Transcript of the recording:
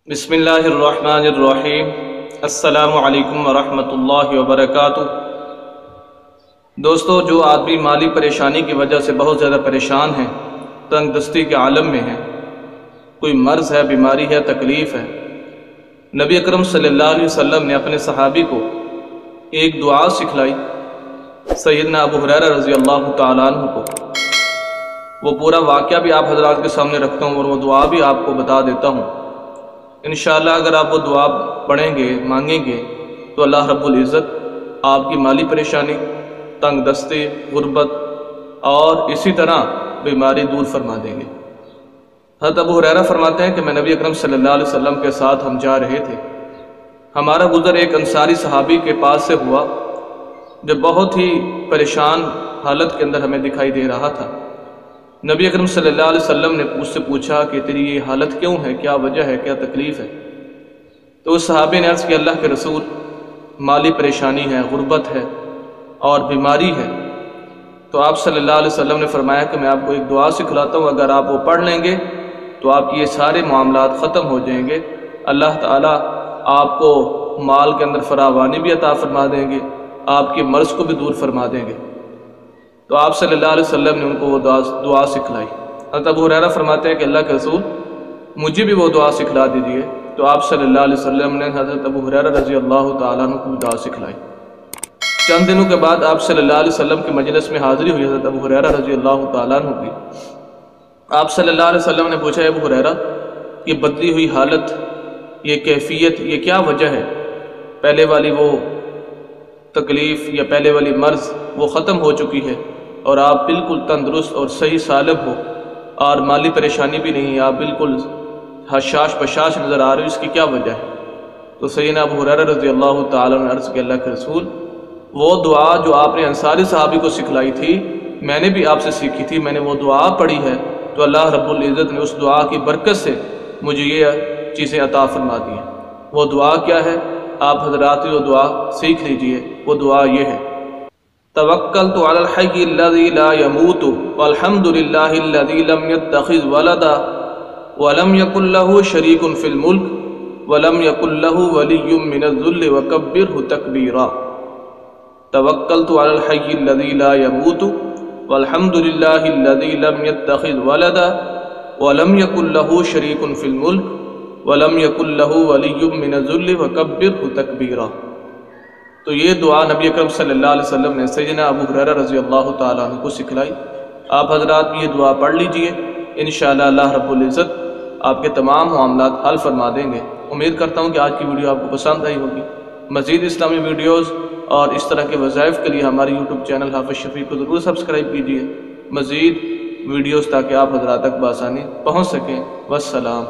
بسم اللہ الرحمن الرحیم۔ السلام علیکم ورحمۃ اللہ وبرکاتہ۔ دوستو، جو آدمی مالی پریشانی کی وجہ سے بہت زیادہ پریشان ہیں، تنگ دستی کے عالم میں ہیں، کوئی مرض ہے، بیماری ہے، تکلیف ہے، نبی اکرم صلی اللہ علیہ وسلم نے اپنے صحابی کو ایک دعا سکھلائی، سیدنا ابو ہریرہ رضی اللہ تعالیٰ عنہ کو۔ وہ پورا واقعہ بھی آپ حضرات کے سامنے رکھتا ہوں اور وہ دعا بھی آپ کو بتا دیتا ہوں۔ انشاءاللہ اگر آپ وہ دعا پڑھیں گے، مانگیں گے، تو اللہ رب العزت آپ کی مالی پریشانی، تنگ دستی، غربت اور اسی طرح بیماری دور فرما دیں گے۔ حضرت ابو ہریرہ فرماتے ہیں کہ میں نبی اکرم صلی اللہ علیہ وسلم کے ساتھ ہم جا رہے تھے، ہمارا گزر ایک انصاری صحابی کے پاس سے ہوا جو بہت ہی پریشان حالت کے اندر ہمیں دکھائی دے رہا تھا۔ نبی اکرم صلی اللہ علیہ وسلم نے اس سے پوچھا کہ تیری یہ حالت کیوں ہے، کیا وجہ ہے، کیا تکلیف ہے؟ تو اس صحابی نے عرض کیا، اللہ کے رسول، مالی پریشانی ہے، غربت ہے اور بیماری ہے۔ تو آپ صلی اللہ علیہ وسلم نے فرمایا کہ میں آپ کو ایک دعا سکھلاتا ہوں، اگر آپ وہ پڑھ لیں گے تو آپ کی یہ سارے معاملات ختم ہو جائیں گے، اللہ تعالیٰ آپ کو مال کے اندر فراوانی بھی عطا فرما دیں گے، آپ کے مرض کو بھی دور فرما دیں گے۔ تو آپ صلی اللہ علیہ وسلم نے ان کو وہ دعا سکھلائی۔ حضرت ابو ہریرہ فرماتے ہیں کہ اللہ کے رسول، مجھے بھی وہ دعا سکھلا دیجیے۔ تو آپ صلی اللہ علیہ وسلم نے حضرت ابو ہریرہ رضی اللہ تعالیٰ عنہ کو دعا سکھلائی۔ چند دنوں کے بعد آپ صلی اللہ علیہ وسلم کی مجلس میں حاضری ہوئی حضرت ابو ہریرہ رضی اللہ تعالیٰ عنہ کی۔ آپ صلی اللہ علیہ وسلم نے پوچھا، ابو ہریرہ، یہ بدلی ہوئی حالت، یہ کیفیت، یہ کیا وجہ ہے؟ پہلے والی وہ تکلیف یا پہلے والی مرض وہ ختم ہو چکی ہے اور آپ بالکل تندرست اور صحیح سالم ہو اور مالی پریشانی بھی نہیں ہے، آپ بالکل حشاش بشاش نظر آ رہے ہو، اس کی کیا وجہ ہے؟ تو سیدنا ابو ہریرہ رضی اللہ تعالیٰ نے عرض کیا، اللہ کے رسول، وہ دعا جو آپ نے انصاری صحابی کو سکھلائی تھی، میں نے بھی آپ سے سیکھی تھی، میں نے وہ دعا پڑھی ہے، تو اللہ رب العزت نے اس دعا کی برکت سے مجھے یہ چیزیں عطا فرما دی ہیں۔ وہ دعا کیا ہے؟ آپ حضرات وہ دعا سیکھ لیجئے۔ وہ دعا یہ ہے، توکلت علی الحی الذی لا یموت والحمد للہ الذی لم یتخذ ولدا ولم یکن لہ شریک فی الملک ولم یکن لہ ولی من الذل وکبرہ تکبیرا۔ توکلت علی الحی الذی لا یموت والحمد للہ الذی لم یتخذ ولدا ولم یکن لہ شریک فی الملک ولم یکن لہ ولی من الذل وکبرہ تکبیرا۔ تو یہ دعا نبی اکرم صلی اللہ علیہ وسلم نے سیدنا ابو ہریرہ رضی اللہ تعالیٰ عنہ کو سکھلائی۔ آپ حضرات بھی یہ دعا پڑھ لیجئے، انشاءاللہ اللہ رب العزت آپ کے تمام معاملات حل فرما دیں گے۔ امید کرتا ہوں کہ آج کی ویڈیو آپ کو پسند آئی ہوگی۔ مزید اسلامی ویڈیوز اور اس طرح کے وظائف کے لیے ہمارے یوٹیوب چینل حافظ شفیع کو ضرور سبسکرائب کیجئے، مزید ویڈیوز تاکہ آپ حضرات تک بآسانی پہنچ سکیں۔ والسلام۔